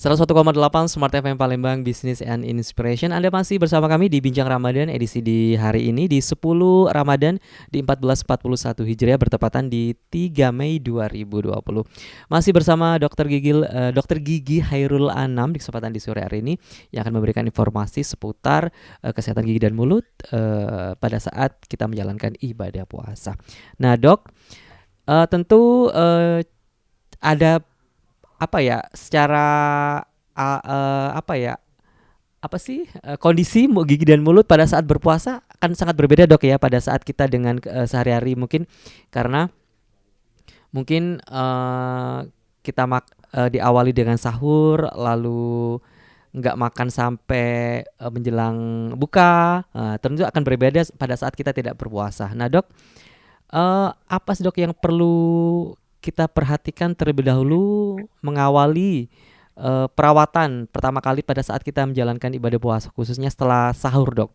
101,8 Smart FM Palembang Business and Inspiration. Anda masih bersama kami di Bincang Ramadan edisi di hari ini di 10 Ramadan di 1441 Hijriah bertepatan di 3 Mei 2020. Masih bersama Dr. Gigi Hairul Anam di kesempatan di sore hari ini yang akan memberikan informasi seputar kesehatan gigi dan mulut pada saat kita menjalankan ibadah puasa. Nah, Dok, tentu ada secara kondisi gigi dan mulut pada saat berpuasa kan sangat berbeda, Dok, ya, pada saat kita dengan sehari-hari, mungkin karena mungkin kita diawali dengan sahur lalu nggak makan sampai menjelang buka, tentu akan berbeda pada saat kita tidak berpuasa. Nah, Dok, apa sih, Dok, yang perlu kita perhatikan terlebih dahulu mengawali perawatan pertama kali pada saat kita menjalankan ibadah puasa, khususnya setelah sahur, Dok?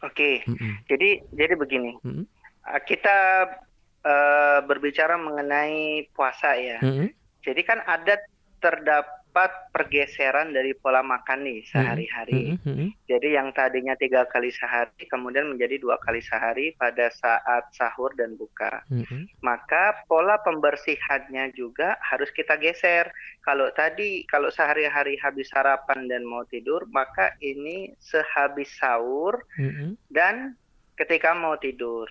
Oke, Mm-mm. jadi begini, Mm-mm. kita berbicara mengenai puasa ya. Mm-mm. Jadi kan ada terdapat pergeseran dari pola makan nih Mm-mm. sehari-hari. Mm-mm. Jadi yang tadinya 3 kali sehari kemudian menjadi 2 kali sehari pada saat sahur dan buka. Mm-mm. Maka pola pembersihannya juga harus kita geser. Kalau sehari-hari habis sarapan dan mau tidur, maka ini sehabis sahur Mm-mm. dan ketika mau tidur.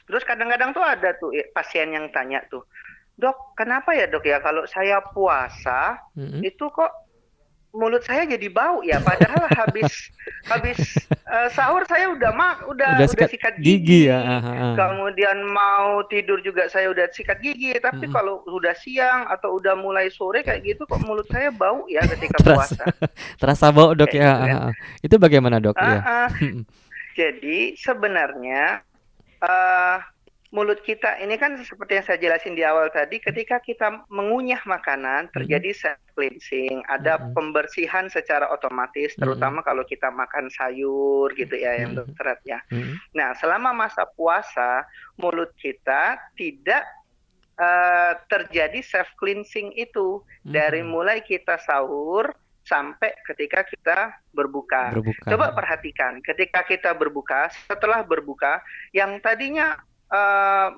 Terus kadang-kadang tuh ada tuh pasien yang tanya tuh, "Dok, kenapa ya, Dok, ya kalau saya puasa Mm-mm. itu kok mulut saya jadi bau ya, padahal habis sahur saya udah Sikat sikat gigi ya. gigi, kemudian mau tidur juga saya udah sikat gigi, tapi Mm-mm. kalau udah siang atau udah mulai sore kayak gitu kok mulut saya bau ya ketika terasa puasa." terasa bau, Dok, Kayak ya. gitu kan. Itu bagaimana, Dok? Ah, Ya. ah. Jadi sebenarnya mulut kita ini kan seperti yang saya jelasin di awal tadi, ketika kita mengunyah makanan terjadi self cleansing, ada pembersihan secara otomatis, terutama kalau kita makan sayur gitu ya yang berserat ya. Nah, selama masa puasa mulut kita tidak terjadi self cleansing itu dari mulai kita sahur sampai ketika kita berbuka. Coba perhatikan, ketika kita berbuka, setelah berbuka, yang tadinya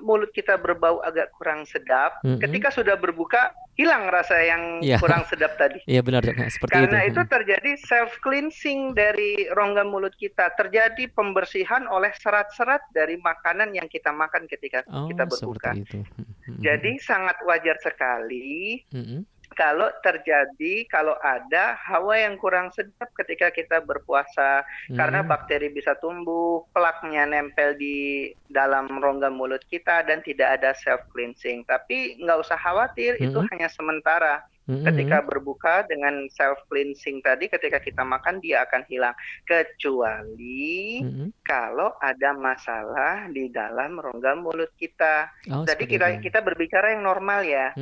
mulut kita berbau agak kurang sedap, ketika sudah berbuka hilang rasa yang kurang sedap tadi. Iya, benar, Dok. Seperti karena itu terjadi self cleansing dari rongga mulut kita, terjadi pembersihan oleh serat-serat dari makanan yang kita makan ketika kita berbuka. Jadi sangat wajar sekali kalau ada hawa yang kurang sedap ketika kita berpuasa, karena bakteri bisa tumbuh, plaknya nempel di dalam rongga mulut kita dan tidak ada self cleansing. Tapi nggak usah khawatir, itu hanya sementara. Ketika berbuka dengan self cleansing tadi, ketika kita makan dia akan hilang, kecuali kalau ada masalah di dalam rongga mulut kita. Jadi kita berbicara yang normal ya.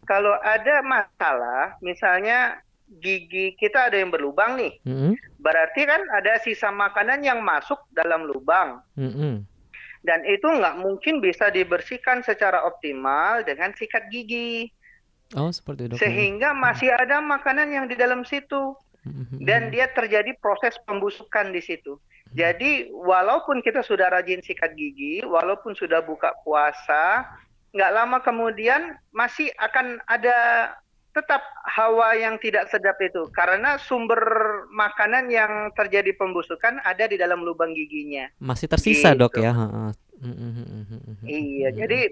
Kalau ada masalah, misalnya gigi kita ada yang berlubang nih, berarti kan ada sisa makanan yang masuk dalam lubang. Dan itu nggak mungkin bisa dibersihkan secara optimal dengan sikat gigi. Seperti itu. Sehingga masih ada makanan yang di dalam situ. Dan dia terjadi proses pembusukan di situ. Jadi walaupun kita sudah rajin sikat gigi, walaupun sudah buka puasa, nggak lama kemudian masih akan ada tetap hawa yang tidak sedap itu. Karena sumber makanan yang terjadi pembusukan ada di dalam lubang giginya. Masih tersisa, gitu. Dok, ya. Iya, jadi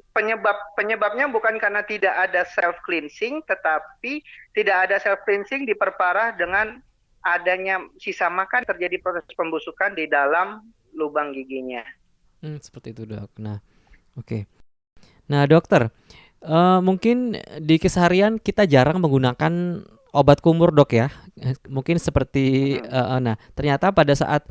penyebabnya bukan karena tidak ada self cleansing, tetapi tidak ada self cleansing diperparah dengan adanya sisa makan, terjadi proses pembusukan di dalam lubang giginya. Seperti itu, Dok. Nah, oke. Nah, dokter, mungkin di keseharian kita jarang menggunakan obat kumur, Dok, ya. Mungkin seperti nah, ternyata pada saat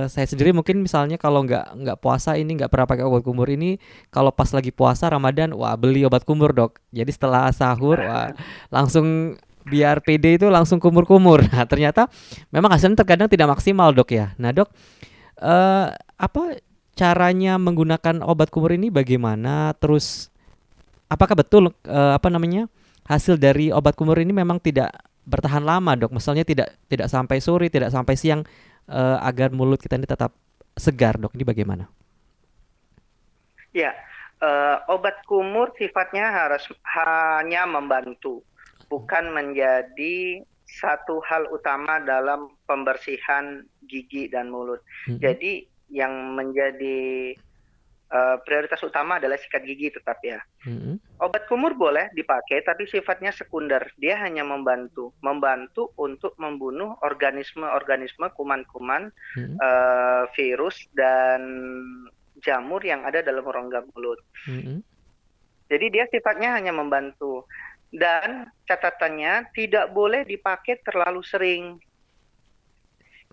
saya sendiri mungkin misalnya kalau nggak puasa ini nggak pernah pakai obat kumur ini, kalau pas lagi puasa Ramadan, wah beli obat kumur, Dok. Jadi setelah sahur, wah langsung biar PD itu langsung kumur-kumur. Nah, ternyata memang hasilnya terkadang tidak maksimal, Dok, ya. Nah, Dok, apa caranya menggunakan obat kumur ini bagaimana? Terus apakah betul hasil dari obat kumur ini memang tidak bertahan lama, Dok. Misalnya tidak sampai sore, tidak sampai siang, agar mulut kita ini tetap segar, Dok. Ini bagaimana? Ya, obat kumur sifatnya hanya membantu, bukan menjadi satu hal utama dalam pembersihan gigi dan mulut. Jadi yang menjadi prioritas utama adalah sikat gigi tetap ya. Obat kumur boleh dipakai, tapi sifatnya sekunder. Dia hanya membantu untuk membunuh organisme-organisme, kuman-kuman, virus dan jamur yang ada dalam rongga mulut. Jadi dia sifatnya hanya membantu. Dan catatannya tidak boleh dipakai terlalu sering.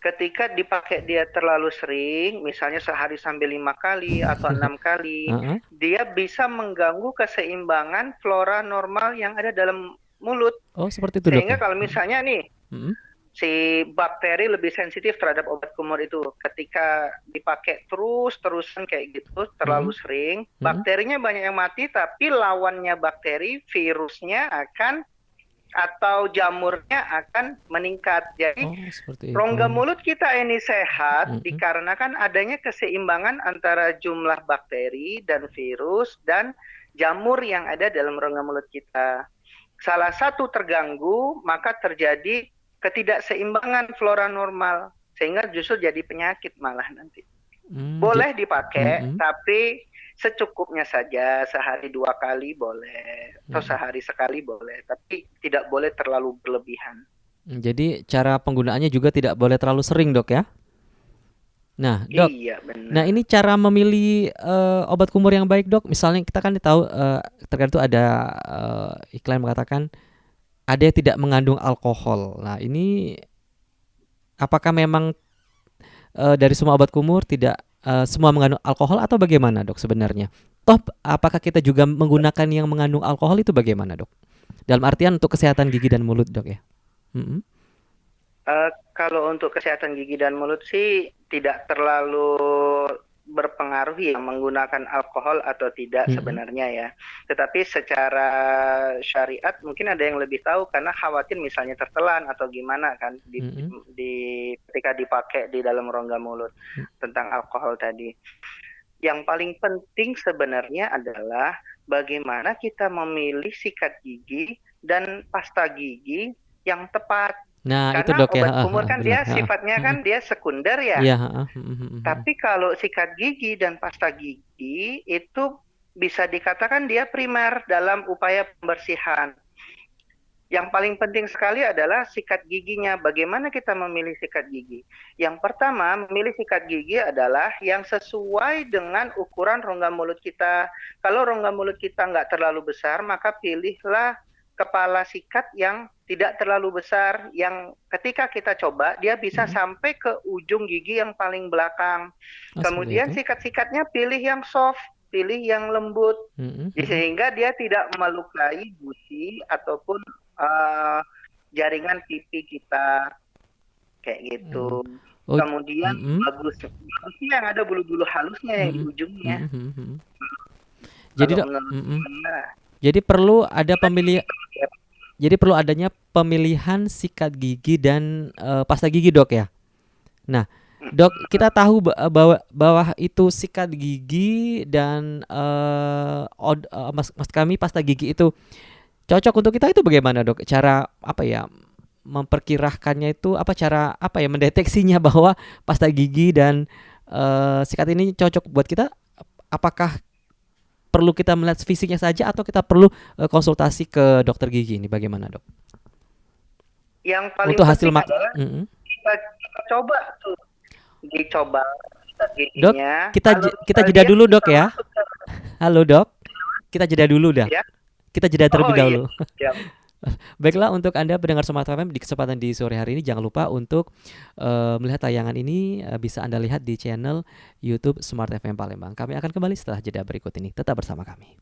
Ketika dipakai dia terlalu sering, misalnya sehari sampai 5 kali atau 6 kali, dia bisa mengganggu keseimbangan flora normal yang ada dalam mulut. Oh, seperti itu, Dok. Sehingga kalau misalnya nih, si bakteri lebih sensitif terhadap obat kumur itu. Ketika dipakai terus-terusan kayak gitu, terlalu sering, bakterinya banyak yang mati, tapi lawannya bakteri, virusnya akan atau jamurnya akan meningkat. Jadi rongga mulut kita ini sehat dikarenakan adanya keseimbangan antara jumlah bakteri dan virus dan jamur yang ada dalam rongga mulut kita. Salah satu terganggu, maka terjadi ketidakseimbangan flora normal, sehingga justru jadi penyakit malah nanti. Boleh dipakai, tapi secukupnya saja, sehari 2 kali boleh, atau sehari sekali boleh, tapi tidak boleh terlalu berlebihan. Jadi cara penggunaannya juga tidak boleh terlalu sering, Dok ya? Nah, Dok. Iya, benar. Nah, ini cara memilih obat kumur yang baik, Dok. Misalnya kita kan tahu terkadang ada iklan mengatakan ada yang tidak mengandung alkohol. Nah, ini apakah memang dari semua obat kumur tidak semua mengandung alkohol atau bagaimana, Dok, sebenarnya? Toh, apakah kita juga menggunakan yang mengandung alkohol itu bagaimana, Dok? Dalam artian untuk kesehatan gigi dan mulut, Dok ya? Kalau untuk kesehatan gigi dan mulut sih tidak terlalu berpengaruh yang menggunakan alkohol atau tidak sebenarnya ya. Tetapi secara syariat mungkin ada yang lebih tahu karena khawatir misalnya tertelan atau gimana kan ketika dipakai di dalam rongga mulut tentang alkohol tadi. Yang paling penting sebenarnya adalah bagaimana kita memilih sikat gigi dan pasta gigi yang tepat. Nah, karena itu, Dok, obat ya. kumur kan dia sifatnya kan dia sekunder ya. Tapi kalau sikat gigi dan pasta gigi itu bisa dikatakan dia primer dalam upaya pembersihan. Yang paling penting sekali adalah sikat giginya. Bagaimana kita memilih sikat gigi? Yang pertama, memilih sikat gigi adalah yang sesuai dengan ukuran rongga mulut kita. Kalau rongga mulut kita nggak terlalu besar, maka pilihlah kepala sikat yang tidak terlalu besar, yang ketika kita coba dia bisa sampai ke ujung gigi yang paling belakang. Kemudian sikat-sikatnya pilih yang soft, pilih yang lembut, sehingga dia tidak melukai gusi ataupun jaringan pipi kita kayak gitu. Kemudian bagusnya yang ada bulu-bulu halusnya yang di ujungnya. Jadi perlu ada Jadi perlu adanya pemilihan sikat gigi dan pasta gigi, Dok ya. Nah, Dok, kita tahu bahwa itu sikat gigi dan maksud kami pasta gigi itu cocok untuk kita itu bagaimana, Dok? Cara memperkirakannya itu cara mendeteksinya bahwa pasta gigi dan sikat ini cocok buat kita? Apakah perlu kita melihat fisiknya saja atau kita perlu konsultasi ke dokter gigi ini bagaimana, Dok? Yang paling untuk hasil adalah kita coba tuh dicoba giginya. Dok, kita jeda dulu, Dok ya. Halo, Dok. Kita jeda dulu dah. Ya? Kita jeda terlebih dahulu. Iya. Baiklah, untuk Anda pendengar Smart FM di kesempatan di sore hari ini jangan lupa untuk melihat tayangan ini bisa Anda lihat di channel YouTube Smart FM Palembang. Kami akan kembali setelah jeda berikut ini. Tetap bersama kami.